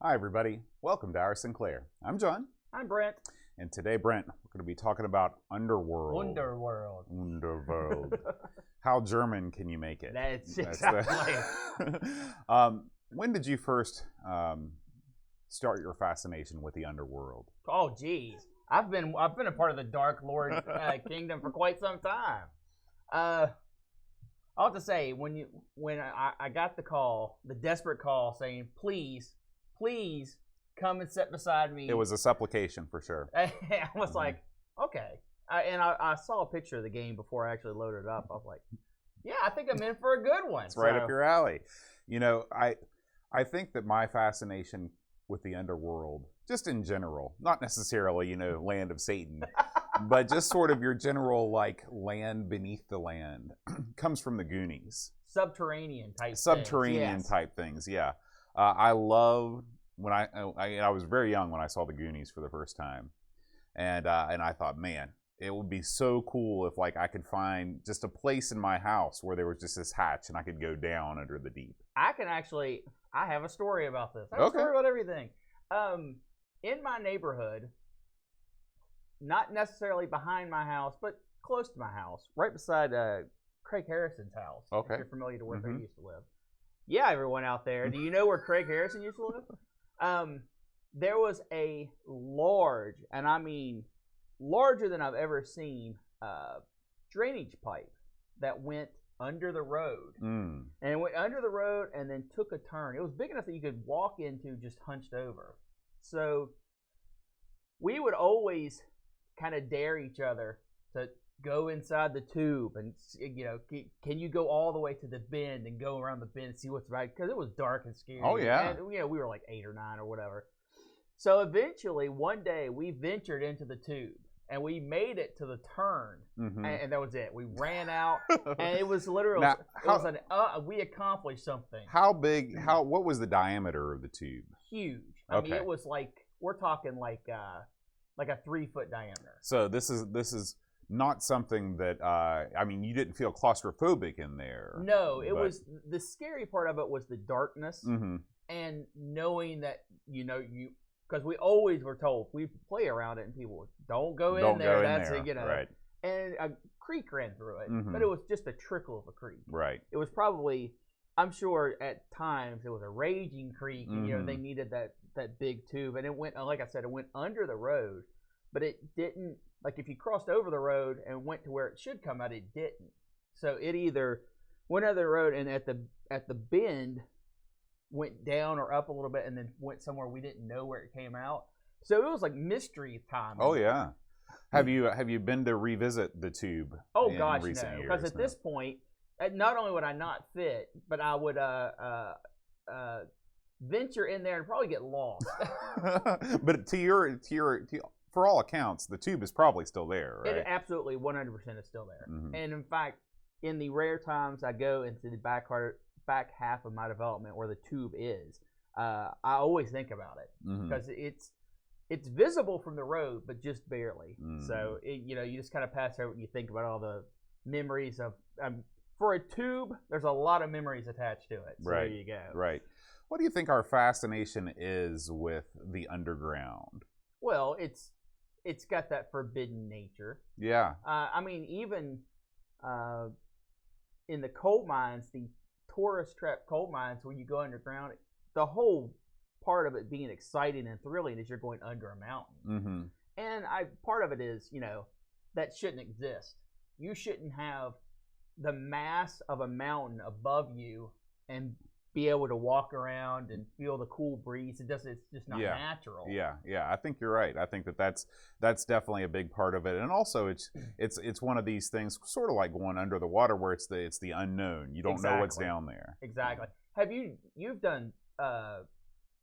Hi, everybody. Welcome to Our Sinclair. I'm John. I'm Brent. And today, Brent, we're going to be talking about Underworld. Underworld. Underworld. How German can you make it? That's exactly. When did you first start your fascination with the Underworld? Oh, geez. I've been a part of the Dark Lord kingdom for quite some time. I'll have to say, when I got the call, the desperate call saying, please come and sit beside me. It was a supplication for sure. I was like, okay. I saw a picture of the game before I actually loaded it up. I was like, yeah, I think I'm in for a good one. It's right up your alley. You know, I think that my fascination with the Underworld, just in general, not necessarily, you know, land of Satan, but just sort of your general, like, land beneath the land, comes from the Goonies. Subterranean type things, yeah. I love, when I was very young when I saw the Goonies for the first time, and I thought, man, it would be so cool if, like, I could find just a place in my house where there was just this hatch and I could go down under the deep. I have a story about this. I have a story about everything. In my neighborhood, not necessarily behind my house, but close to my house, right beside Craig Harrison's house. Okay. If you're familiar to where they used to live. Yeah, everyone out there. Do you know where Craig Harrison used to live? There was a large, and I mean larger than I've ever seen, drainage pipe that went under the road. And it went under the road and then took a turn. It was big enough that you could walk into just hunched over. So we would always kind of dare each other to go inside the tube and, you know, can you go all the way to the bend and go around the bend and see what's right? Because it was dark and scary. Oh, yeah. And, you know, we were like 8 or 9 or whatever. So eventually, one day, we ventured into the tube. And we made it to the turn, and that was it. We ran out, and it was literally, we accomplished something. How big, what was the diameter of the tube? Huge. I mean, it was like, we're talking like a 3-foot diameter. So this is not something that, I mean, you didn't feel claustrophobic in there. No, it was, the scary part of it was the darkness, and knowing that, you know, because we always were told, we play around it, and people would, don't go in there. That's it, you know. Right. And a creek ran through it, but it was just a trickle of a creek. Right. It was probably, I'm sure at times it was a raging creek, and you know they needed that big tube, and it went, like I said, it went under the road, but it didn't. Like if you crossed over the road and went to where it should come out, it didn't. So it either went under the road and at the bend went down or up a little bit and then went somewhere we didn't know where it came out. So it was like mystery time. Oh yeah. Have you been to revisit the tube? Oh gosh, no. Because at this point, not only would I not fit, but I would venture in there and probably get lost. But for all accounts, the tube is probably still there, right? It absolutely 100% is still there. And in fact, in the rare times I go into the back half of my development where the tube is, I always think about it because it's visible from the road, but just barely. So you know, you just kind of pass over and you think about all the memories of. For a tube, there's a lot of memories attached to it. So right. There you go. Right. What do you think our fascination is with the underground? Well, it's got that forbidden nature. Yeah. I mean, even in the coal mines, the tourist trap coal mines where you go underground, the whole part of it being exciting and thrilling is you're going under a mountain. And part of it is, you know, that shouldn't exist. You shouldn't have the mass of a mountain above you and be able to walk around and feel the cool breeze. It's just not natural. Yeah, I think you're right. I think that's definitely a big part of it. And also it's one of these things sort of like going under the water where it's the unknown. You don't know what's down there. Exactly. Have you've done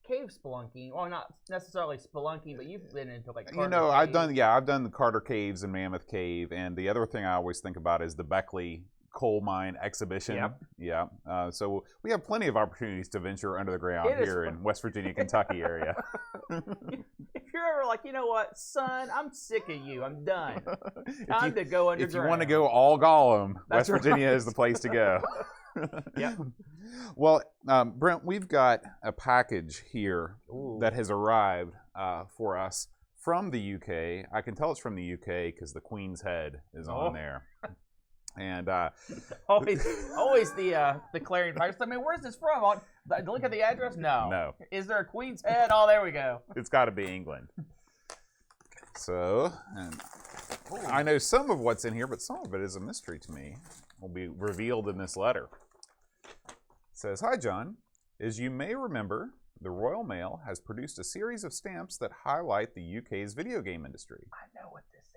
cave spelunking? Well, not necessarily spelunking, but you've been into like Carter Caves. I've done the Carter Caves and Mammoth Cave, and the other thing I always think about is the Beckley coal mine exhibition. Yep. Yeah. So we have plenty of opportunities to venture under the ground here in West Virginia, Kentucky area. If you're ever like, you know what, son, I'm sick of you. I'm done. Time to go underground. If you want to go all Gollum, West Virginia is the place to go. Yep. Well, Brent, we've got a package here that has arrived for us from the UK. I can tell it's from the UK because the Queen's head is on there. And always the clarion call. I mean, where's this from? Look at the address. No. Is there a Queen's head? Oh, there we go. It's got to be England. So, and I know some of what's in here, but some of it is a mystery to me. Will be revealed in this letter. It says, "Hi, John. As you may remember, the Royal Mail has produced a series of stamps that highlight the UK's video game industry. I know what this is.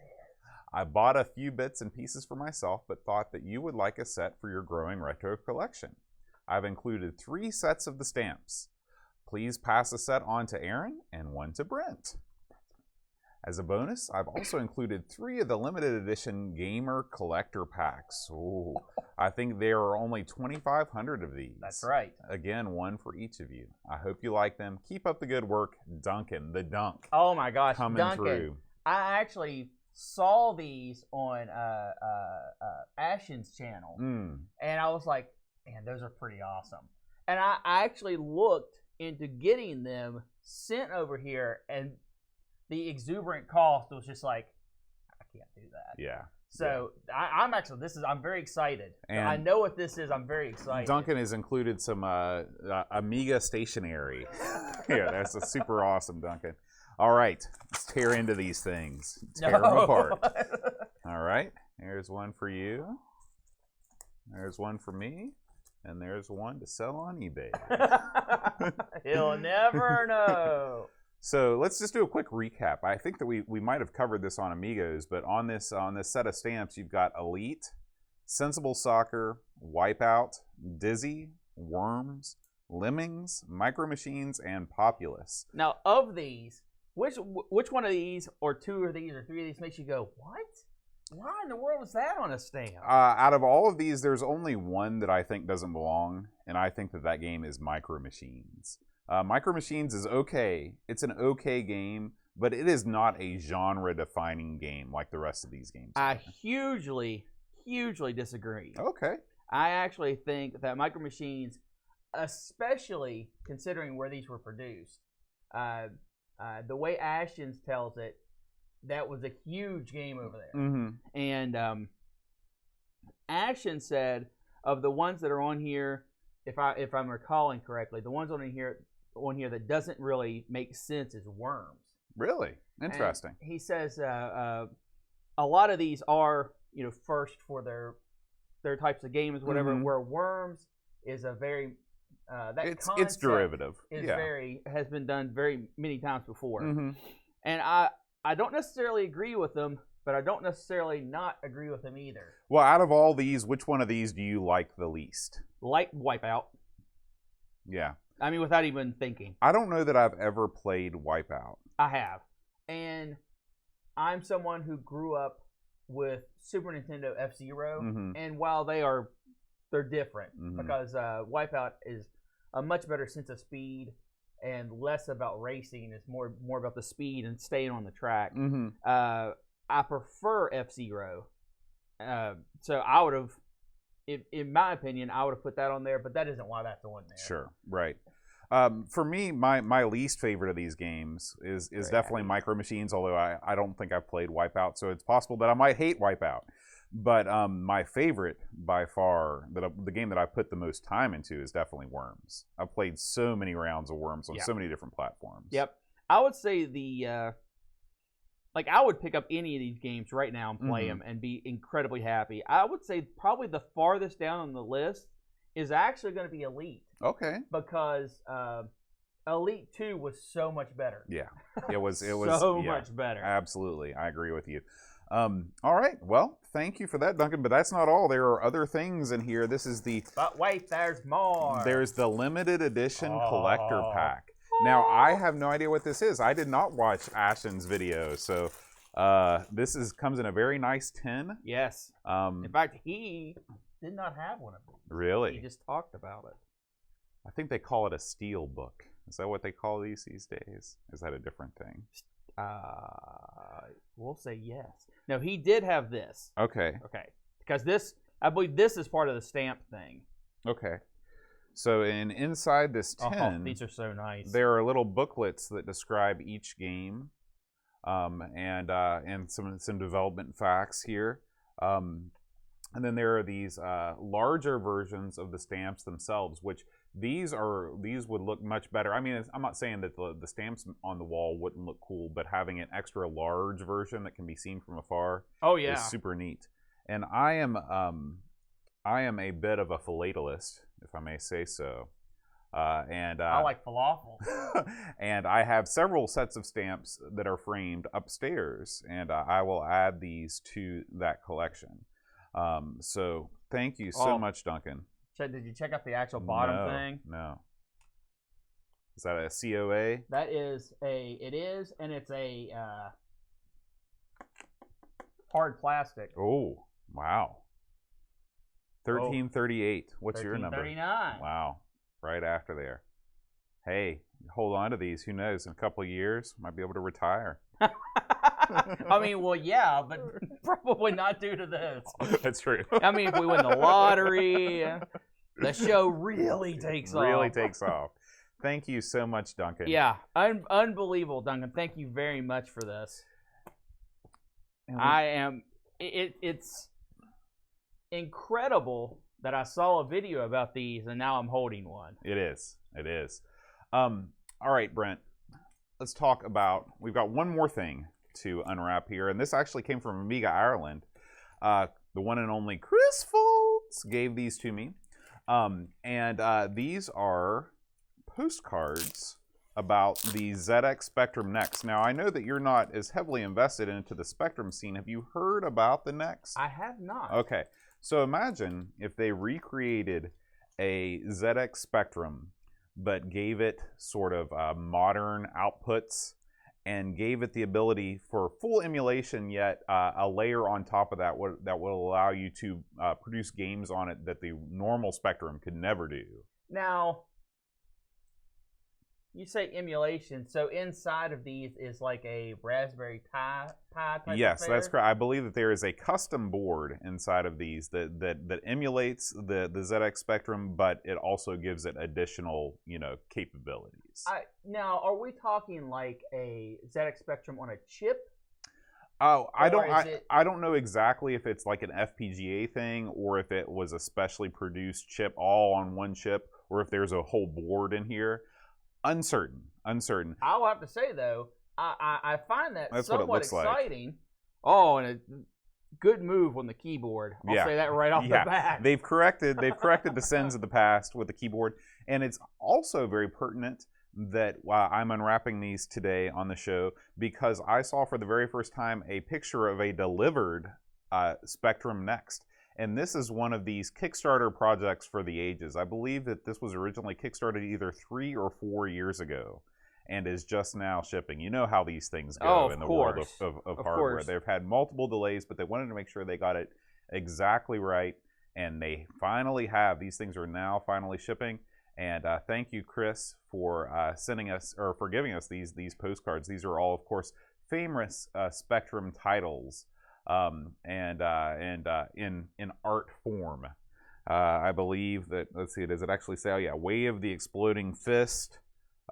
I bought a few bits and pieces for myself, but thought that you would like a set for your growing retro collection. I've included 3 sets of the stamps. Please pass a set on to Aaron and 1 to Brent. As a bonus, I've also included 3 of the limited edition Gamer Collector Packs. Ooh, I think there are only 2,500 of these. That's right. Again, 1 for each of you. I hope you like them. Keep up the good work. Duncan, the Dunk. Oh my gosh, coming Duncan. Through. I actually saw these on Ashen's channel, and I was like, man, those are pretty awesome. And I actually looked into getting them sent over here, and the exuberant cost was just like, I can't do that. Yeah. So yeah. I'm very excited. And I know what this is. I'm very excited. Duncan has included some Amiga stationery. Yeah, that's a super awesome, Duncan. All right, let's tear into these things. Tear them apart. All right, here's one for you. There's one for me. And there's one to sell on eBay. He'll never know. So let's just do a quick recap. I think that we might have covered this on Amigos, but on this set of stamps, you've got Elite, Sensible Soccer, Wipeout, Dizzy, Worms, Lemmings, Micro Machines, and Populous. Now, of these, which one of these, or 2 of these, or 3 of these makes you go, what? Why in the world is that on a stamp? Out of all of these, there's only one that I think doesn't belong, and I think that game is Micro Machines. Micro Machines is okay. It's an okay game, but it is not a genre-defining game like the rest of these games. I hugely disagree. Okay. I actually think that Micro Machines, especially considering where these were produced, the way Ashton's tells it, that was a huge game over there. Mm-hmm. And Ashton said of the ones that are on here, if I'm recalling correctly, the ones on here that doesn't really make sense is Worms. Really? Interesting. And he says a lot of these are, first for their types of games, whatever. Mm-hmm. Where Worms is a very it's derivative. Is has been done very many times before. Mm-hmm. And I don't necessarily agree with them, but I don't necessarily not agree with them either. Well, out of all these, which one of these do you like the least? Like Wipeout. Yeah. I mean, without even thinking. I don't know that I've ever played Wipeout. I have. And I'm someone who grew up with Super Nintendo F-Zero. Mm-hmm. And while they're different, mm-hmm. because Wipeout is a much better sense of speed and less about racing. It's more about the speed and staying on the track. Mm-hmm. I prefer F-Zero. So I would have, in my opinion, I would have put that on there, but that isn't why that's on there. Sure, right. For me, my least favorite of these games is definitely Micro Machines, although I don't think I've played Wipeout, so it's possible that I might hate Wipeout. But my favorite, by far, the game that I put the most time into is definitely Worms. I've played so many rounds of Worms on so many different platforms. Yep. I would say I would pick up any of these games right now and play them and be incredibly happy. I would say probably the farthest down on the list is actually going to be Elite. Okay. Because Elite 2 was so much better. Yeah. It was so much better. Absolutely. I agree with you. All right. Well, thank you for that, Duncan. But that's not all. There are other things in here. This is But wait, there's more. There's the limited edition collector pack. Now, I have no idea what this is. I did not watch Ashton's video, so this comes in a very nice tin. Yes. In fact, he did not have one of them. Really? He just talked about it. I think they call it a steel book. Is that what they call these days? Is that a different thing? We'll say yes. No, he did have this. Okay. Okay. Because I believe this is part of the stamp thing. Okay. So inside this tin, these are so nice. There are little booklets that describe each game, and some development facts here. And then there are these larger versions of the stamps themselves, which these would look much better. I mean, I'm not saying that the stamps on the wall wouldn't look cool, but having an extra large version that can be seen from afar is super neat. And I am a bit of a philatelist, if I may say so. I like falafel. And I have several sets of stamps that are framed upstairs, and I will add these to that collection. So thank you so much, Duncan. Did you check out the actual bottom thing? No. Is that a COA? That is it is, and it's a hard plastic. Oh, wow. 1338. What's your number? 1339. Wow. Right after there. Hey, hold on to these. Who knows? In a couple of years, might be able to retire. I mean, well, yeah, but probably not due to this. That's true. I mean, if we win the lottery, the show really takes off. Really takes off. Thank you so much, Duncan. Yeah, unbelievable, Duncan. Thank you very much for this. It's incredible that I saw a video about these and now I'm holding one. It is. All right, Brent. Let's talk about, we've got one more thing to unwrap here, and this actually came from Amiga Ireland. The one and only Chris Foltz gave these to me. These are postcards about the ZX Spectrum Next. Now, I know that you're not as heavily invested into the Spectrum scene. Have you heard about the Next? I have not. Okay. So imagine if they recreated a ZX Spectrum, but gave it sort of modern outputs and gave it the ability for full emulation, yet a layer on top of that will allow you to produce games on it that the normal Spectrum could never do. Now, you say emulation, so inside of these is like a Raspberry Pi type Yes, affair? That's correct. I believe that there is a custom board inside of these that emulates the ZX Spectrum, but it also gives it additional, capabilities. Now, are we talking like a ZX Spectrum on a chip? Oh, I don't know exactly if it's like an FPGA thing or if it was a specially produced chip all on one chip or if there's a whole board in here. Uncertain. I will have to say though, I find that That's somewhat what it looks exciting. like. Oh, and a good move on the keyboard. I'll say that right off the bat. They've corrected the sins of the past with the keyboard, and it's also very pertinent that I'm unwrapping these today on the show because I saw for the very first time a picture of a delivered Spectrum Next. And this is one of these Kickstarter projects for the ages. I believe that this was originally kickstarted either 3 or 4 years ago and is just now shipping. You know how these things go in the world of hardware. Course. They've had multiple delays, but they wanted to make sure they got it exactly right. And they finally have. These things are now finally shipping. And thank you, Chris, for sending us or for giving us these postcards. These are all, of course, famous Spectrum titles. In art form. I believe that, let's see, does it actually say, oh yeah, Way of the Exploding Fist.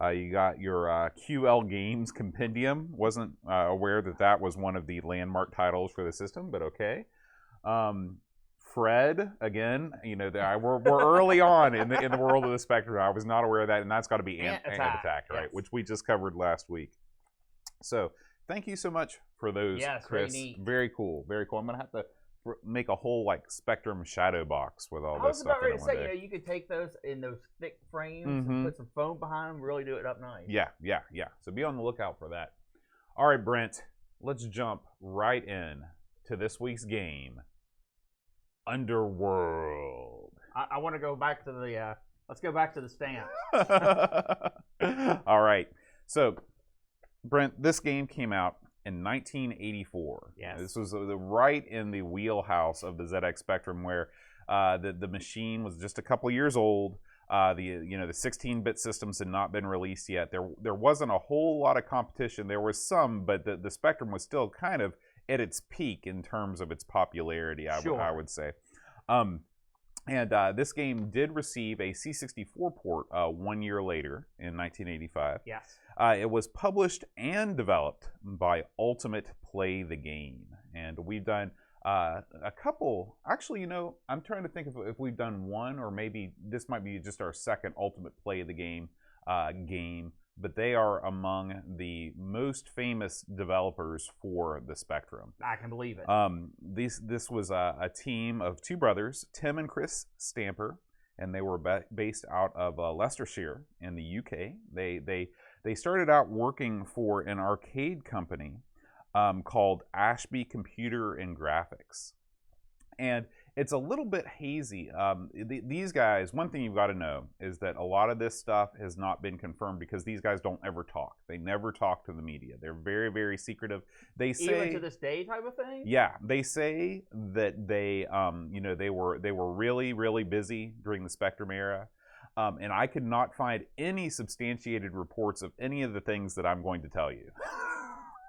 You got your QL Games Compendium. Wasn't aware that was one of the landmark titles for the system, but okay. Fred, again, we're early on in the world of the Spectrum. I was not aware of that, and that's got to be Ant Attack, right? Yes. Which we just covered last week. So, thank you so much for those, Chris. Very cool. Very cool. I'm going to have to make a whole Spectrum shadow box with all this stuff. I was about ready to say, you could take those in those thick frames and put some foam behind them, really do it up nice. Yeah. So be on the lookout for that. All right, Brent, let's jump right in to this week's game, Underworld. I want to go back to the, let's go back to the stamps. All right. So, Brent, this game came out in 1984. Yes. This was right in the wheelhouse of the ZX Spectrum, where the machine was just a couple years old. The 16-bit systems had not been released yet. There wasn't a whole lot of competition. There was some, but the Spectrum was still kind of at its peak in terms of its popularity. I would say. And this game did receive a C64 port 1 year later in 1985. Yes. It was published and developed by Ultimate Play the Game. And we've done a couple. Actually, I'm trying to think if we've done one, or maybe this might be just our second Ultimate Play the Game game. But they are among the most famous developers for the Spectrum. I can believe it. This was a team of two brothers, Tim and Chris Stamper, and they were based out of Leicestershire in the UK. They started out working for an arcade company called Ashby Computer and Graphics. And it's a little bit hazy. These guys, one thing you've got to know is that a lot of this stuff has not been confirmed because these guys don't ever talk. They never talk to the media. They're very, very secretive. They say, even to this day, type of thing. Yeah, they say that they were really, really busy during the Spectrum era, and I could not find any substantiated reports of any of the things that I'm going to tell you.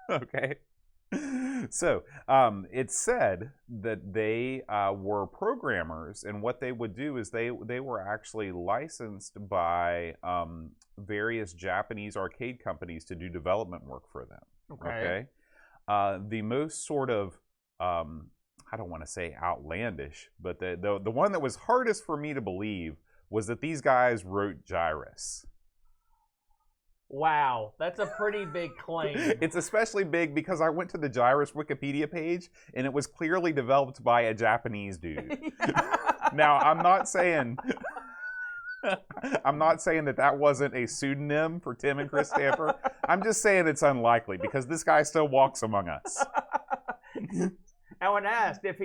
Okay. So it's said that they were programmers, and what they would do is they were actually licensed by various Japanese arcade companies to do development work for them. Okay. The most sort of I don't want to say outlandish, but the one that was hardest for me to believe was that these guys wrote Gyrus. Wow, that's a pretty big claim. It's especially big because I went to the Gyrus Wikipedia page, and it was clearly developed by a Japanese dude. Now, I'm not saying that wasn't a pseudonym for Tim and Chris Stamper. I'm just saying it's unlikely because this guy still walks among us. I when asked if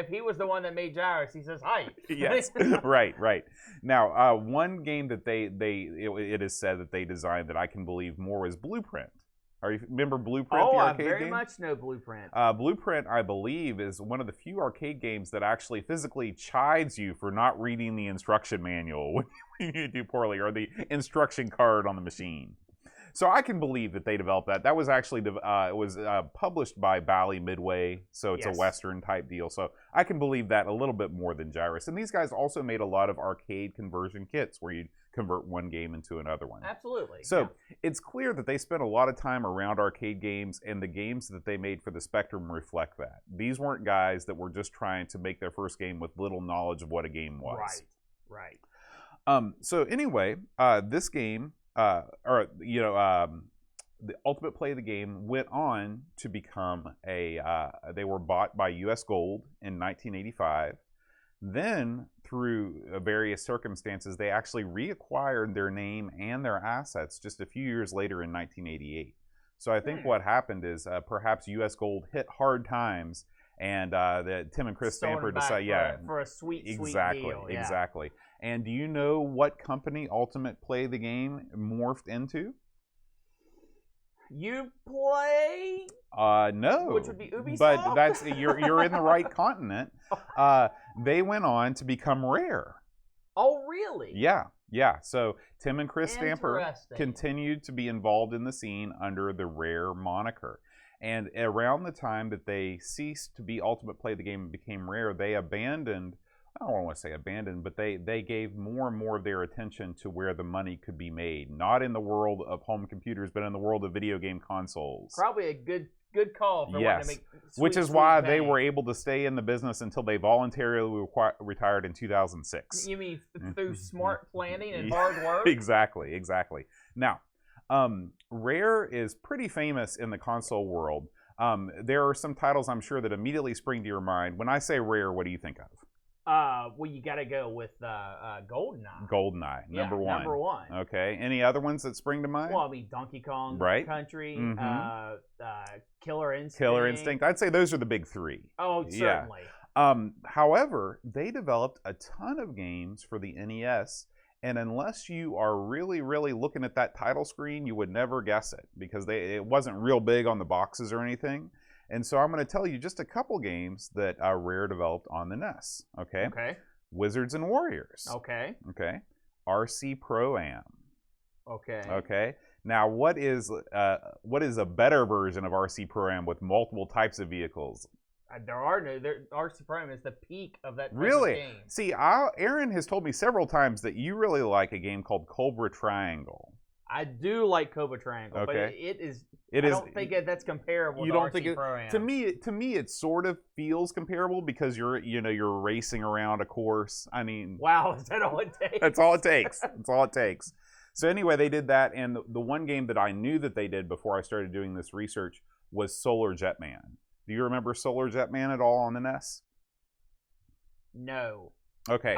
he was the one that made Gyrus, he says, "Hi." Yes, right. Now, one game that it is said that they designed that I can believe more is Blueprint. Remember Blueprint, the arcade game? I very much know Blueprint. Blueprint, I believe, is one of the few arcade games that actually physically chides you for not reading the instruction manual when you do poorly, or the instruction card on the machine. So I can believe that they developed that. That was actually published by Bally Midway, so it's a Western type deal. So I can believe that a little bit more than Gyrus. And these guys also made a lot of arcade conversion kits where you convert one game into another one. Absolutely. So it's clear that they spent a lot of time around arcade games, and the games that they made for the Spectrum reflect that. These weren't guys that were just trying to make their first game with little knowledge of what a game was. Right. So anyway, this game. The Ultimate Play the Game went on to become they were bought by US Gold in 1985. Then, through various circumstances, they actually reacquired their name and their assets just a few years later in 1988. So I think what happened is perhaps US Gold hit hard times, and Tim and Chris Stamper decided, for a sweet deal. Exactly. And do you know what company Ultimate Play the Game morphed into? Uplay? No. Which would be Ubisoft? But that's you're in the right continent. They went on to become Rare. Oh, really? Yeah. So Tim and Chris Stamper continued to be involved in the scene under the Rare moniker. And around the time that they ceased to be Ultimate Play the Game and became Rare, they abandoned, I don't want to say abandoned, but they gave more and more of their attention to where the money could be made. Not in the world of home computers, but in the world of video game consoles. Probably a good call for wanting to make which is why they were able to stay in the business until they voluntarily retired in 2006. You mean through smart planning and hard work? Exactly. Now, Rare is pretty famous in the console world. There are some titles I'm sure that immediately spring to your mind. When I say Rare, what do you think of? Well, you got to go with GoldenEye. GoldenEye, number one. Number one. Okay. Any other ones that spring to mind? Well, I mean, Donkey Kong Country, Killer Instinct. Killer Instinct. I'd say those are the big three. Oh, certainly. However, they developed a ton of games for the NES, and unless you are really, really looking at that title screen, you would never guess it because it wasn't real big on the boxes or anything. And so I'm going to tell you just a couple games that Rare developed on the NES. Okay. Wizards and Warriors. Okay. RC Pro-Am. Okay. Now, what is a better version of RC Pro-Am with multiple types of vehicles? There are no. Our Sabreman is the peak of that type Really? of game. See, Aaron has told me several times that you really like a game called Cobra Triangle. I do like Cobra Triangle, but Okay. it is. It I is. don't think that's comparable. You to don't RC think it? Pro-Am. To me, it sort of feels comparable because you're racing around a course. I mean, Wow, is that all it takes? that's all it takes. That's all it takes. So anyway, they did that, and the one game that I knew that they did before I started doing this research was Solar Jetman. Do you remember Solar Jetman at all on the NES? No. Okay.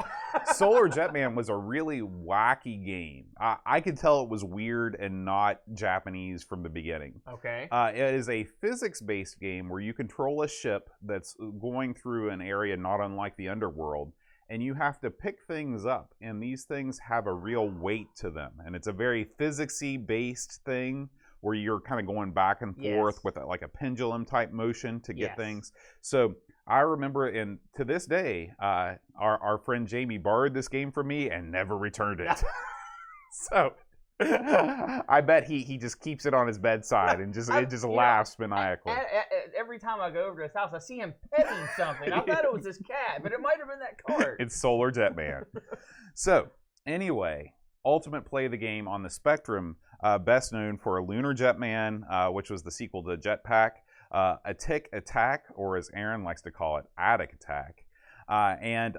Solar Jetman was a really wacky game. I could tell it was weird and not Japanese from the beginning. Okay. It is a physics-based game where you control a ship that's going through an area not unlike the Underworld, and you have to pick things up, and these things have a real weight to them. And it's a very physicsy based thing where you're kind of going back and forth with like a pendulum type motion to get things. So I remember, and to this day, our friend Jamie borrowed this game from me and never returned it. So I bet he just keeps it on his bedside and it just laughs maniacally. Every time I go over to his house, I see him petting something. I thought it was his cat, but it might have been that cart. It's Solar Jetman. So anyway, Ultimate play the game on the Spectrum, best known for Lunar Jetman, which was the sequel to Jetpack, Attic Attack, or as Aaron likes to call it, Attic Attack, and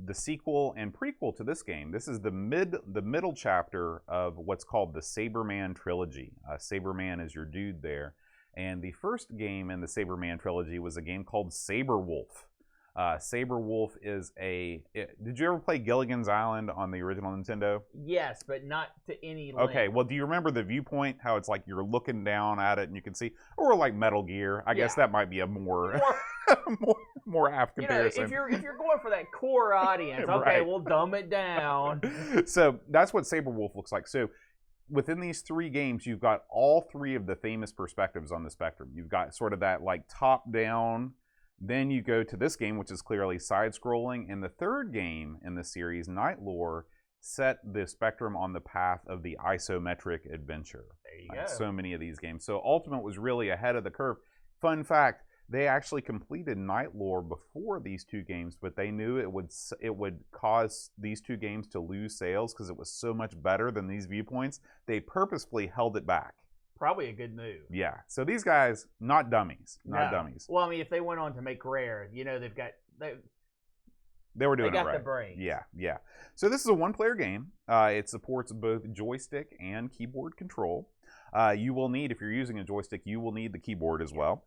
the sequel and prequel to this game. This is the middle chapter of what's called the Sabreman trilogy. Sabreman is your dude there, and the first game in the Sabreman trilogy was a game called Sabrewulf. Sabrewulf is did you ever play Gilligan's Island on the original Nintendo? Yes, but not to any length. Okay, well, do you remember the viewpoint? How it's like you're looking down at it and you can see, or like Metal Gear. I guess that might be a more more apt comparison. If you're going for that core audience, okay, we'll dumb it down. So that's what Sabrewulf looks like. So within these three games, you've got all three of the famous perspectives on the spectrum. You've got sort of that like top down. Then you go to this game, which is clearly side-scrolling. And the third game in the series, Night Lore, set the spectrum on the path of the isometric adventure. There you go. So many of these games. So Ultimate was really ahead of the curve. Fun fact, they actually completed Night Lore before these two games, but they knew it would cause these two games to lose sales because it was so much better than these viewpoints. They purposefully held it back. Probably a good move. Yeah. So these guys, not dummies. Not dummies. Well, I mean, if they went on to make Rare, they were doing it right. the brains. Yeah, yeah. So this is a one-player game. It supports both joystick and keyboard control. You will need, if you're using a joystick, you will need the keyboard as well.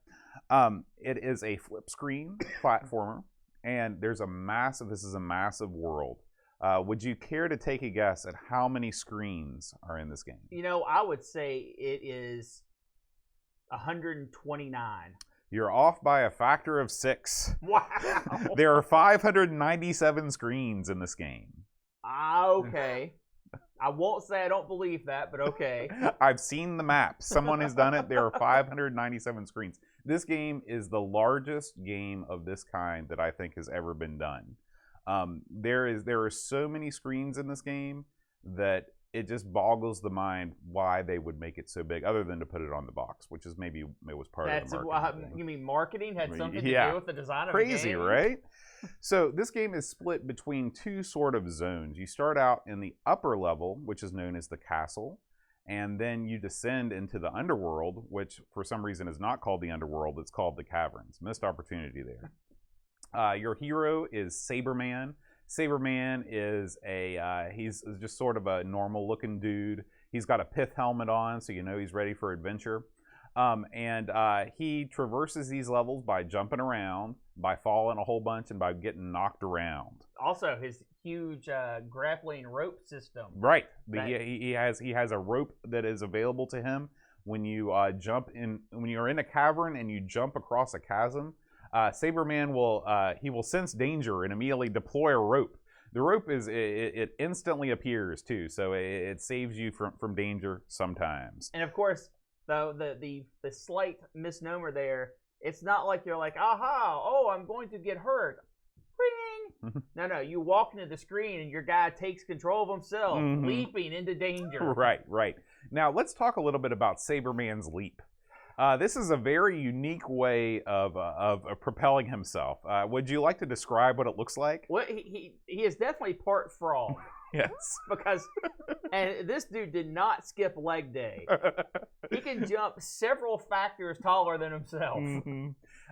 It is a flip screen platformer, and this is a massive world. Would you care to take a guess at how many screens are in this game? I would say it is 129. You're off by a factor of 6. Wow. There are 597 screens in this game. Okay. I won't say I don't believe that, but okay. I've seen the map. Someone has done it. There are 597 screens. This game is the largest game of this kind that I think has ever been done. There are so many screens in this game that it just boggles the mind why they would make it so big, other than to put it on the box, which is maybe it was part of the marketing. You mean marketing had something to do with the design of the game? Crazy, right? So this game is split between two sort of zones. You start out in the upper level, which is known as the castle, and then you descend into the Underworld, which for some reason is not called the Underworld, it's called the Caverns. Missed opportunity there. Your hero is Sabreman. Sabreman is he's just sort of a normal looking dude. He's got a pith helmet on, so you know he's ready for adventure. And he traverses these levels by jumping around, by falling a whole bunch, and by getting knocked around. Also, his huge grappling rope system. Right. He has a rope that is available to him when you when you're in a cavern and you jump across a chasm. Sabreman will sense danger and immediately deploy a rope. The rope it instantly appears too, so it saves you from danger sometimes. And of course, the slight misnomer there, it's not like you're like, aha, oh, I'm going to get hurt. Ring! No, you walk into the screen and your guy takes control of himself, leaping into danger. Right. Now let's talk a little bit about Sabreman's leap. This is a very unique way of propelling himself. Would you like to describe what it looks like? Well, he is definitely part frog. Yes. Because, and this dude did not skip leg day. He can jump several factors taller than himself.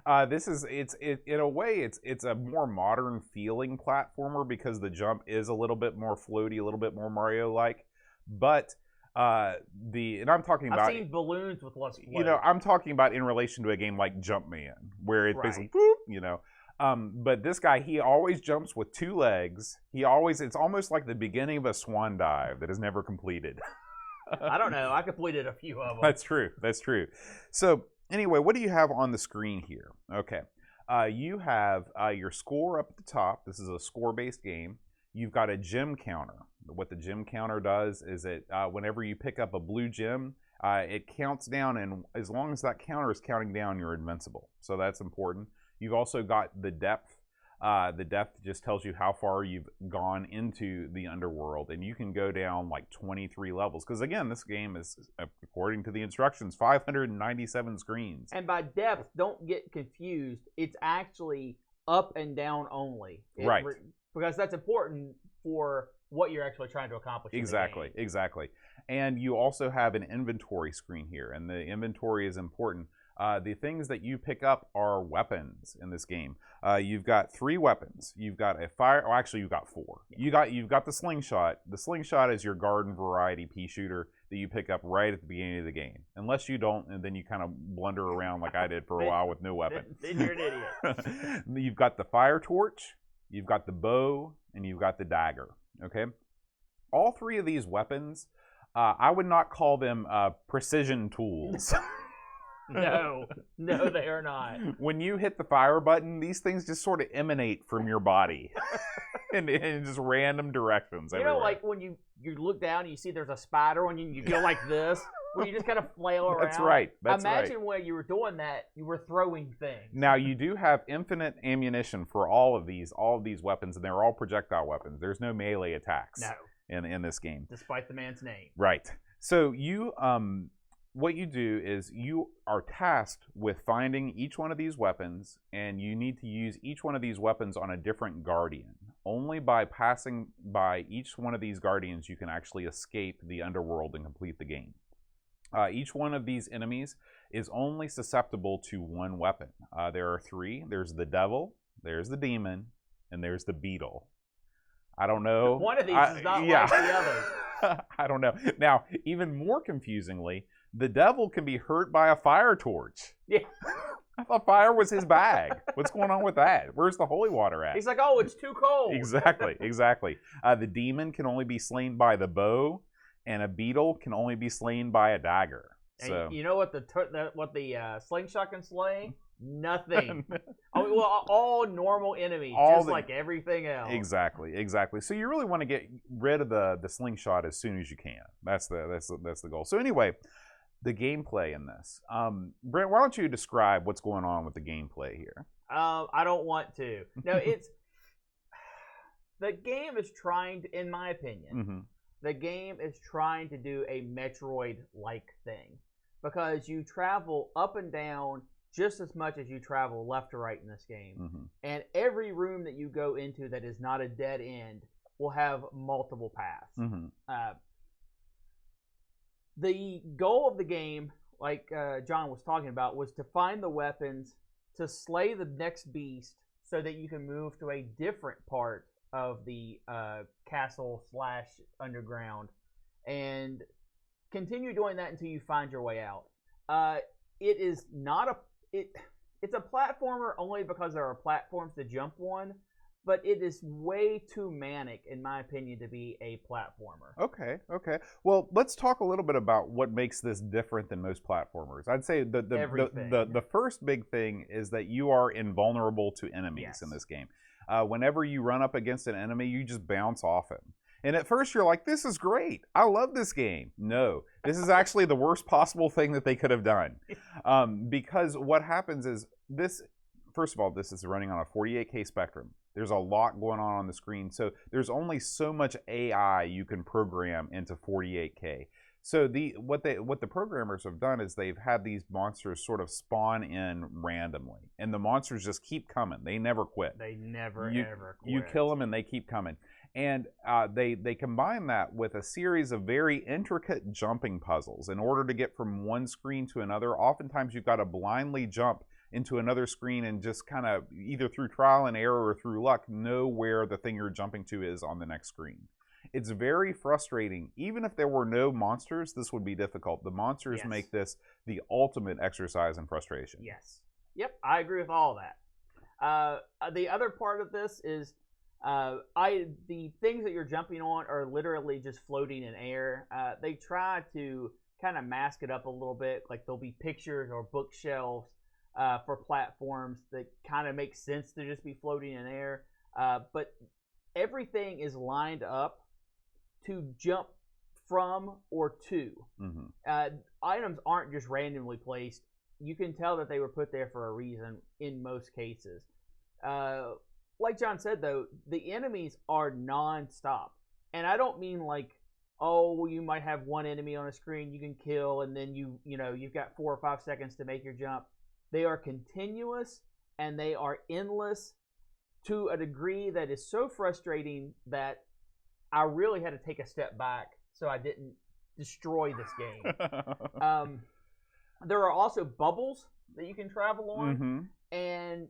It's in a way, it's a more modern feeling platformer because the jump is a little bit more floaty, a little bit more Mario-like. But and I'm talking about. I've seen balloons with less float. You know, I'm talking about in relation to a game like Jumpman, where it's basically boop, you know. But this guy, he always jumps with 2 legs. It's almost like the beginning of a swan dive that is never completed. I don't know. I completed a few of them. That's true. That's true. So anyway, what do you have on the screen here? Okay. You have your score up at the top. This is a score-based game. You've got a gem counter. What the gem counter does is whenever you pick up a blue gem, it counts down, and as long as that counter is counting down, you're invincible. So that's important. You've also got the depth. The depth just tells you how far you've gone into the Underworld, and you can go down like 23 levels. Because again, this game is, according to the instructions, 597 screens. And by depth, don't get confused. It's actually up and down only. Right. Because that's important for what you're actually trying to accomplish. Exactly, exactly. And you also have an inventory screen here, and the inventory is important. The things that you pick up are weapons in this game. You've got 3 weapons. You've got a fire. Oh, actually, you've got 4. Yeah. You've got the slingshot. The slingshot is your garden variety pea shooter that you pick up right at the beginning of the game. Unless you don't, and then you kind of blunder around like I did for a while with no weapon. Then you're an idiot. You've got the fire torch. You've got the bow, and you've got the dagger. Okay, all 3 of these weapons, I would not call them precision tools. No, they are not. When you hit the fire button, these things just sort of emanate from your body in just random directions. You know, like when you look down and you see there's a spider on you, and you go like this, where you just kind of flail around. That's right. Imagine when you were doing that, you were throwing things. Now, you do have infinite ammunition for all of these weapons, and they're all projectile weapons. There's no melee attacks in this game. Despite the man's name. Right. So what you do is you are tasked with finding each one of these weapons, and you need to use each one of these weapons on a different guardian. Only by passing by each one of these guardians you can actually escape the Underworld and complete the game. Each one of these enemies is only susceptible to 1 weapon. There are 3. There's the devil, there's the demon, and there's the beetle. I don't know. One of these is not like the other. I don't know. Now, even more confusingly, the devil can be hurt by a fire torch. Yeah. I thought fire was his bag. What's going on with that? Where's the holy water at? He's like, oh, it's too cold. Exactly, exactly. The demon can only be slain by the bow, and a beetle can only be slain by a dagger. So and you know what the slingshot can slay? Nothing. All normal enemies, like everything else. Exactly, exactly. So you really want to get rid of the slingshot as soon as you can. That's the goal. So anyway, the gameplay in this. Brent, why don't you describe what's going on with the gameplay here? I don't want to. No, the game is trying to, in my opinion, the game is trying to do a Metroid-like thing, because you travel up and down just as much as you travel left to right in this game. And every room that you go into that is not a dead end will have multiple paths. The goal of the game, like John was talking about, was to find the weapons, to slay the next beast, so that you can move to a different part of the castle / underground, and continue doing that until you find your way out. It is not it's a platformer only because there are platforms to jump on, but it is way too manic, in my opinion, to be a platformer. Okay. Well, let's talk a little bit about what makes this different than most platformers. I'd say the first big thing is that you are invulnerable to enemies in this game. Whenever you run up against an enemy, you just bounce off him. And at first you're like, this is great. I love this game. No, this is actually the worst possible thing that they could have done. Because what happens is first of all, this is running on a 48K spectrum. There's a lot going on the screen. So there's only so much AI you can program into 48K. So what the programmers have done is they've had these monsters sort of spawn in randomly, and the monsters just keep coming. They never quit. They never ever quit. You kill them and they keep coming. And they combine that with a series of very intricate jumping puzzles in order to get from one screen to another. Oftentimes you've got to blindly jump into another screen and just kind of, either through trial and error or through luck, know where the thing you're jumping to is on the next screen. It's very frustrating. Even if there were no monsters, this would be difficult. The monsters make this the ultimate exercise in frustration. Yes. Yep, I agree with all that. The other part of this is the things that you're jumping on are literally just floating in air. They try to kind of mask it up a little bit, like there'll be pictures or bookshelves for platforms that kind of make sense to just be floating in air. But everything is lined up to jump from or to. Items aren't just randomly placed. You can tell that they were put there for a reason in most cases. Like John said, though, the enemies are non-stop. And I don't mean like, oh, you might have one enemy on a screen you can kill, and then you've got 4 or 5 seconds to make your jump. They are continuous, and they are endless to a degree that is so frustrating that I really had to take a step back so I didn't destroy this game. There are also bubbles that you can travel on, and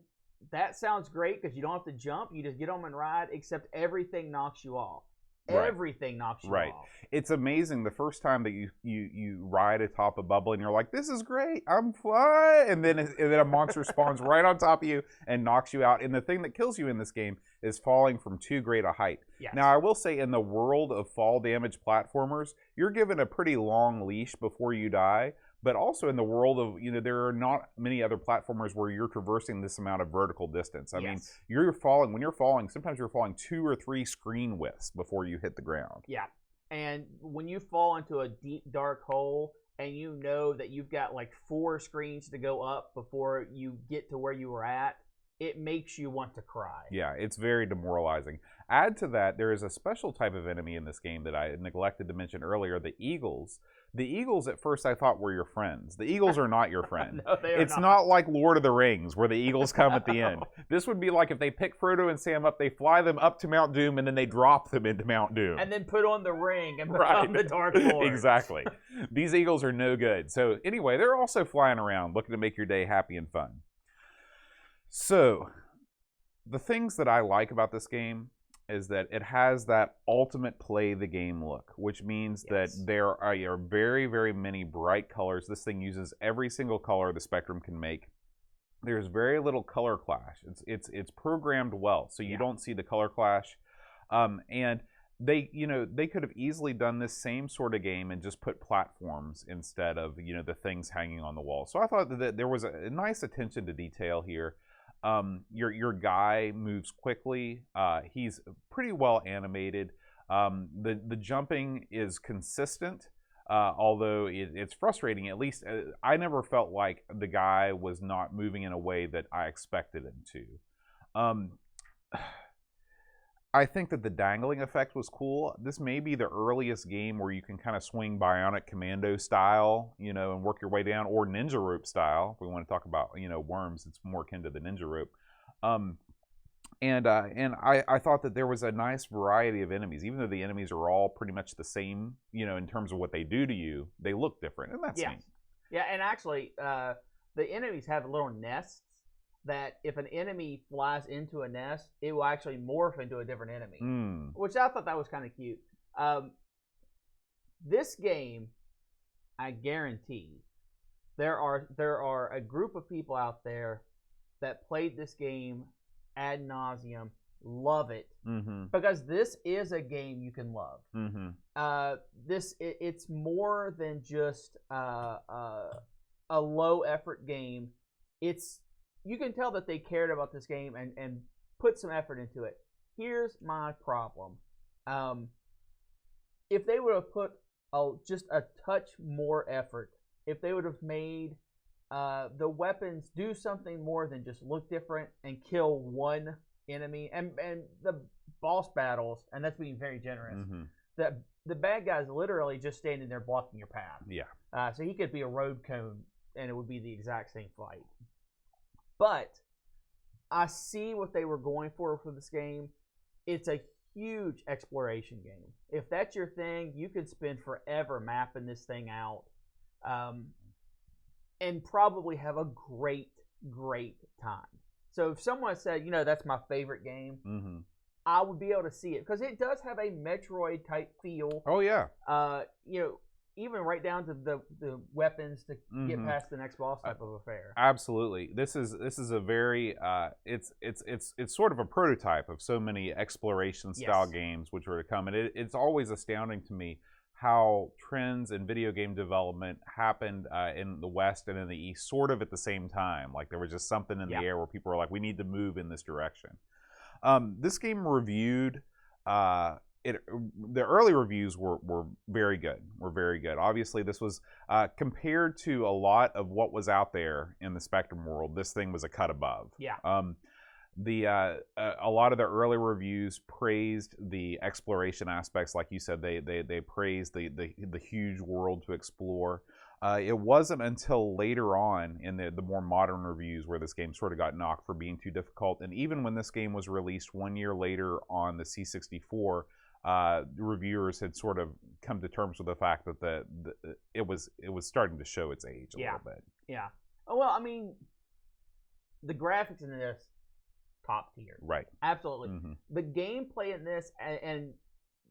that sounds great because you don't have to jump. You just get on and ride, except everything knocks you off. Everything knocks you off. It's amazing the first time that you ride atop a bubble and you're like, this is great, I'm flying, and then a monster spawns right on top of you and knocks you out. And the thing that kills you in this game is falling from too great a height. Now, I will say, in the world of fall damage platformers, you're given a pretty long leash before you die. But also in the world of, there are not many other platformers where you're traversing this amount of vertical distance. I mean, when you're falling, sometimes you're falling 2 or 3 screen widths before you hit the ground. Yeah. And when you fall into a deep, dark hole and you know that you've got like 4 screens to go up before you get to where you were at, it makes you want to cry. Yeah, it's very demoralizing. Add to that, there is a special type of enemy in this game that I neglected to mention earlier, the eagles. The eagles, at first, I thought were your friends. The eagles are not your friend. No, they are it's not like Lord of the Rings, where the eagles come at the end. This would be like if they pick Frodo and Sam up, they fly them up to Mount Doom, and then they drop them into Mount Doom. And then put on the ring and become the Dark Lord. Exactly. These eagles are no good. So anyway, they're also flying around, looking to make your day happy and fun. So, the things that I like about this game is that it has that ultimate play the game look, which means that there are very, very many bright colors. This thing uses every single color the Spectrum can make. There's very little color clash. It's programmed well, so you don't see the color clash. And they could have easily done this same sort of game and just put platforms instead of the things hanging on the wall. So I thought that there was a nice attention to detail here. Your guy moves quickly. He's pretty well animated. The jumping is consistent, although it's frustrating. At least I never felt like the guy was not moving in a way that I expected him to. I think that the dangling effect was cool. This may be the earliest game where you can kind of swing Bionic Commando style, and work your way down, or Ninja Rope style. If we want to talk about, worms, it's more akin to the Ninja Rope. And I thought that there was a nice variety of enemies. Even though the enemies are all pretty much the same, in terms of what they do to you, they look different, and that's neat. Yeah, and actually, the enemies have little nests that if an enemy flies into a nest, it will actually morph into a different enemy, which I thought that was kind of cute. This game, I guarantee, there are a group of people out there that played this game ad nauseum, love it, because this is a game you can love. It's more than just a low effort game. You can tell that they cared about this game and put some effort into it. Here's my problem. If they would have put just a touch more effort, if they would have made the weapons do something more than just look different and kill one enemy, and the boss battles, and that's being very generous, the the bad guy's literally just standing there blocking your path. Yeah. So he could be a road cone, and it would be the exact same fight. But I see what they were going for this game. It's a huge exploration game. If that's your thing, you could spend forever mapping this thing out, and probably have a great time. So if someone said, that's my favorite game, Mm-hmm. I would be able to see it because it does have a Metroid type feel. Oh yeah. Even right down to the weapons to get Mm-hmm. past the next boss type of affair. Absolutely. This is a very it's sort of a prototype of so many exploration style Yes. games which were to come, and it's always astounding to me how trends in video game development happened in the West and in the East sort of at the same time. Like there was just something in Yeah. the air where people were like, we need to move in this direction. This game reviewed. The early reviews were very good. Obviously, this was compared to a lot of what was out there in the Spectrum world. This thing was a cut above. Yeah. A lot of the early reviews praised the exploration aspects, like you said. They praised the huge world to explore. It wasn't until later on in the more modern reviews where this game sort of got knocked for being too difficult. And even when this game was released 1 year later on the C64, reviewers had sort of come to terms with the fact that it was starting to show its age a little bit. Yeah. Oh, well, I mean, the graphics in this, top tier. Right. Absolutely. Mm-hmm. The gameplay in this, and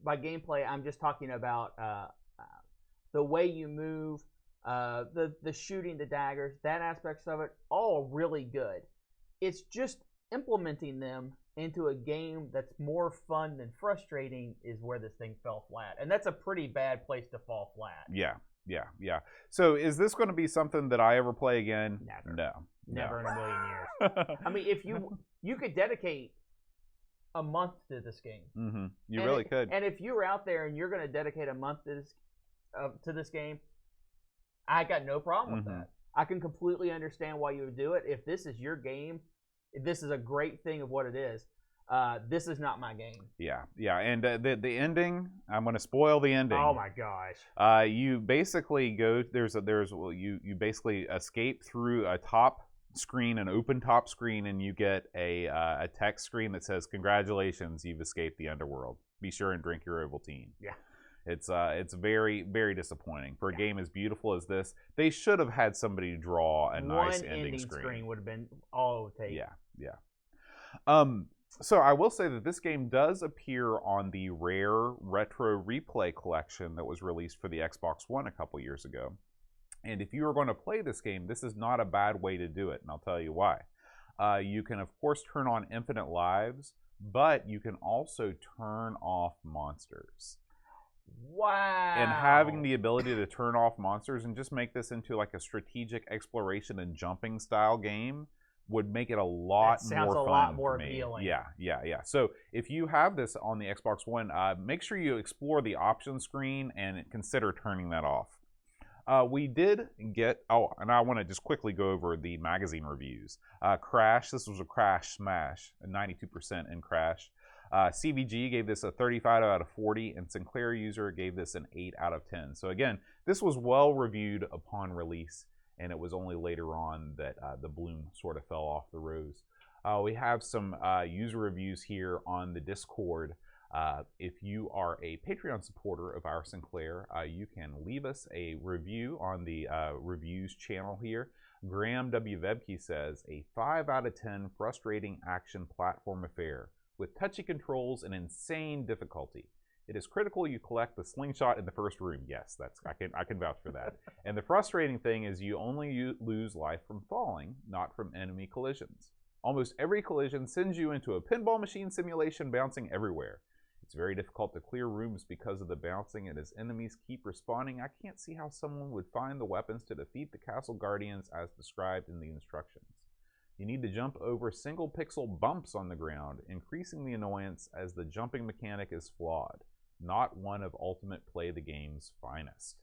by gameplay, I'm just talking about the way you move, the shooting, the daggers, that aspects of it, all really good. It's just implementing them into a game that's more fun than frustrating is where this thing fell flat. And that's a pretty bad place to fall flat. Yeah. So is this going to be something that I ever play again? Never. Never in a million years. I mean, if you could dedicate a month to this game. Mm-hmm. You really could. And if you're out there and you're going to dedicate a month to this game, I got no problem with that. I can completely understand why you would do it. If this is your game, if this is a great thing of what it is, this is not my game. Yeah. And the ending, I'm going to spoil the ending. Oh my gosh. You basically go. You basically escape through a top screen, an open top screen, and you get a text screen that says, "Congratulations, you've escaped the Underworld. Be sure and drink your Ovaltine." Yeah. It's very, very disappointing for a game as beautiful as this. They should have had somebody draw a nice ending screen. Would have been all it would take. Yeah. So I will say that this game does appear on the Rare Retro Replay collection that was released for the Xbox One a couple years ago. And if you are going to play this game, this is not a bad way to do it, and I'll tell you why. You can, of course, turn on infinite lives, but you can also turn off monsters. Wow. And having the ability to turn off monsters and just make this into like a strategic exploration and jumping style game would make it a lot more fun. Sounds a lot more appealing. Yeah. So if you have this on the Xbox One, make sure you explore the options screen and consider turning that off. We did get, and I want to just quickly go over the magazine reviews. Crash, this was a Crash smash, a 92% in Crash. CVG gave this a 35 out of 40, and Sinclair User gave this an 8 out of 10. So again, this was well reviewed upon release, and it was only later on that the bloom sort of fell off the rose. We have some user reviews here on the Discord. If you are a Patreon supporter of Our Sinclair, you can leave us a review on the reviews channel here. Graham W. Vebke says, a 5 out of 10 frustrating action platform affair with touchy controls and insane difficulty. It is critical you collect the slingshot in the first room. Yes, I can vouch for that. And the frustrating thing is you only lose life from falling, not from enemy collisions. Almost every collision sends you into a pinball machine simulation, bouncing everywhere. It's very difficult to clear rooms because of the bouncing, and as enemies keep respawning, I can't see how someone would find the weapons to defeat the castle guardians as described in the instructions. You need to jump over single pixel bumps on the ground, increasing the annoyance as the jumping mechanic is flawed, not one of Ultimate Play the Game's finest.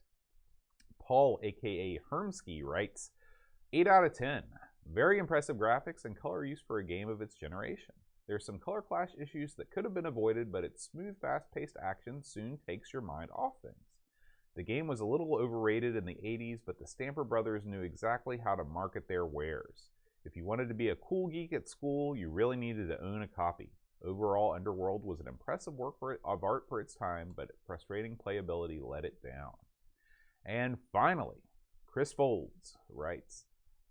Paul, aka Hermsky, writes, 8 out of 10. Very impressive graphics and color use for a game of its generation. There's some color clash issues that could have been avoided, but its smooth, fast-paced action soon takes your mind off things. The game was a little overrated in the 80s, but the Stamper Brothers knew exactly how to market their wares. If you wanted to be a cool geek at school, you really needed to own a copy. Overall, Underworld was an impressive work of art for its time, but frustrating playability let it down. And finally, Chris Folds writes,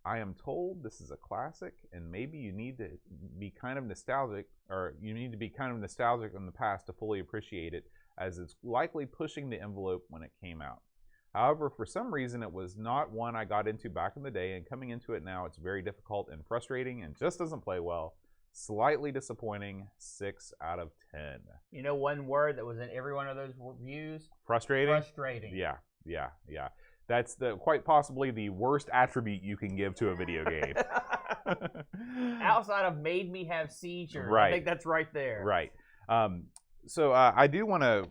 I am told this is a classic, and maybe you need to be kind of nostalgic, or you need to be kind of nostalgic in the past to fully appreciate it, as it's likely pushing the envelope when it came out. However, for some reason, it was not one I got into back in the day, and coming into it now, it's very difficult and frustrating and just doesn't play well. Slightly disappointing, 6 out of 10. You know one word that was in every one of those reviews? Frustrating? Frustrating. Yeah. That's quite possibly the worst attribute you can give to a video game. Outside of made me have seizures. Right. I think that's right there. Right. So I do want to,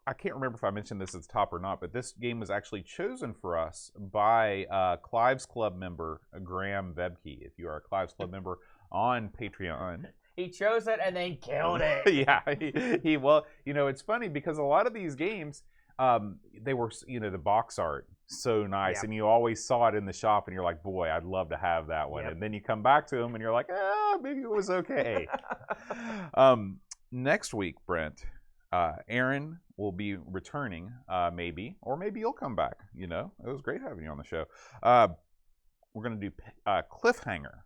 I can't remember if I mentioned this at the top or not, but this game was actually chosen for us by Clive's Club member, Graham Vebke. If you are a Clive's Club member on Patreon. He chose it and then killed it. Yeah. He well, you know, it's funny because a lot of these games, they were, you know, the box art so nice, Yep. and you always saw it in the shop, and you're like, boy, I'd love to have that one. Yep. And then you come back to them, and you're like, maybe it was okay. Next week, Brent, Aaron will be returning, maybe, or maybe you'll come back. You know, it was great having you on the show. We're going to do Cliffhanger,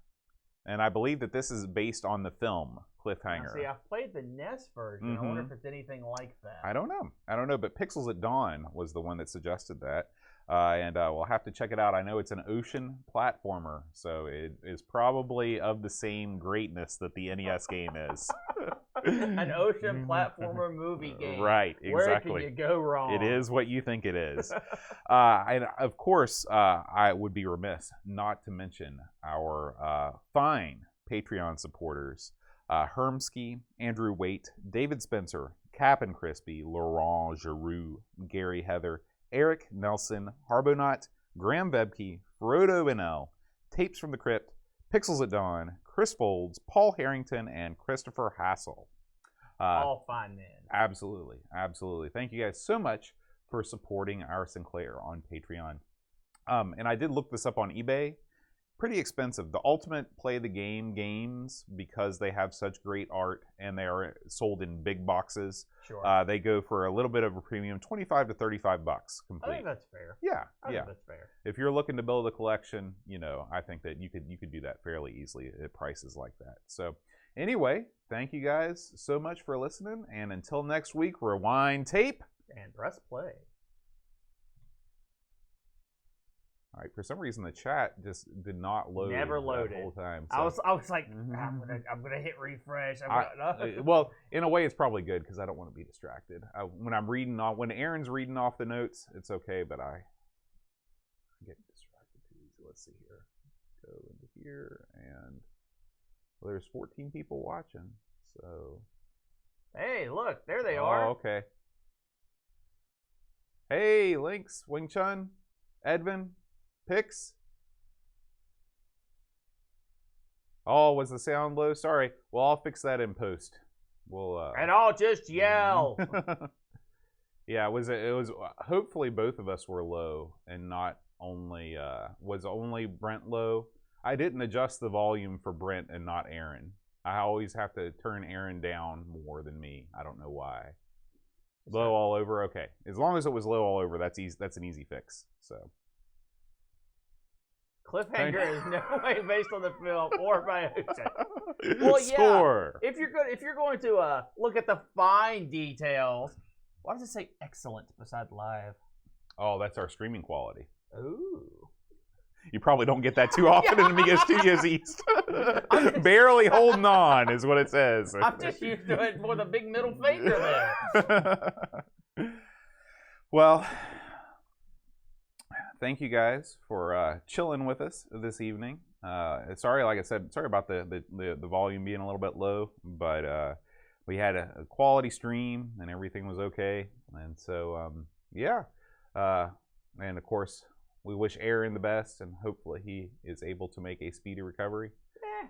and I believe that this is based on the film Cliffhanger. Now, see, I've played the NES version. Mm-hmm. I wonder if it's anything like that. I don't know, but Pixels at Dawn was the one that suggested that, and we'll have to check it out. I know it's an ocean platformer, so it is probably of the same greatness that the NES game is. An ocean platformer movie game. Right, exactly. Where can you go wrong? It is what you think it is. And of course, I would be remiss not to mention our fine Patreon supporters. Hermsky, Andrew Waite, David Spencer, Cap and Crispy, Laurent Giroux, Gary Heather, Eric Nelson, Harbonaut, Graham Vebke, Frodo NL, Tapes from the Crypt, Pixels at Dawn, Chris Folds, Paul Harrington, and Christopher Hassel. All fine men. Absolutely. Thank you guys so much for supporting Our Sinclair on Patreon. And I did look this up on eBay. Pretty expensive. The Ultimate Play the Game games, because they have such great art and they are sold in big boxes. Sure. They go for a little bit of a premium, $25 to $35 complete. I think that's fair. Yeah. I think that's fair. If you're looking to build a collection, you know, I think that you could do that fairly easily at prices like that. So, anyway, thank you guys so much for listening, and until next week, rewind tape and press play. All right. For some reason, the chat just did not load. Never loaded the whole time. So. I was like, I'm gonna hit refresh. Well, in a way, it's probably good because I don't want to be distracted. When Aaron's reading off the notes, it's okay, but I get distracted too easy. Let's see here. Go into here, and well, there's 14 people watching. So. Hey, look, there they are. Oh, okay. Hey, Lynx, Wing Chun, Edvin. Pix? Oh, was the sound low? Sorry. Well, I'll fix that in post. We'll and I'll just yell. Yeah, it was hopefully both of us were low and not only was only Brent low. I didn't adjust the volume for Brent and not Aaron. I always have to turn Aaron down more than me. I don't know why. Low all over, okay. As long as it was low all over, that's easy. That's an easy fix. So. Cliffhanger is no way based on the film or by ocean. Well, yeah. Score. If you're going to look at the fine details, why does it say excellent beside live? Oh, that's our streaming quality. Ooh. You probably don't get that too often in Amiga Studios East. Barely holding on is what it says. I'm just used to it for the big middle finger there. Well, thank you guys for chilling with us this evening. Sorry, like I said, sorry about the volume being a little bit low, but we had a quality stream and everything was okay. And so, yeah. And of course, we wish Aaron the best, and hopefully he is able to make a speedy recovery.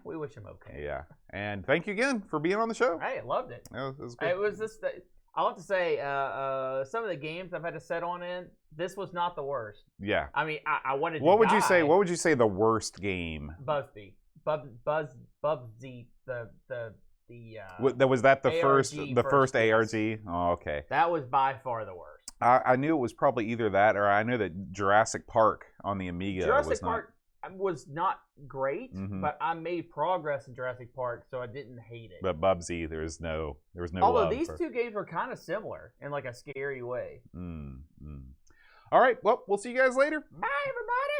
we wish him okay. Yeah. And thank you again for being on the show. Hey, I loved it. It was good. It was just, I'll have to say, some of the games I've had to set on in, this was not the worst. Yeah. I mean, I wanted to What would die. you say? What would you say the worst game? Bubsy, the Was that the ARG first ARG? Oh, okay. That was by far the worst. I knew it was probably either that, or I knew that Jurassic Park on the Amiga Jurassic Park was not great, Mhm. but I made progress in Jurassic Park, so I didn't hate it. But Bubsy, there was no. Although love these for... two games were kind of similar in like a scary way. All right. Well, we'll see you guys later. Bye, everybody.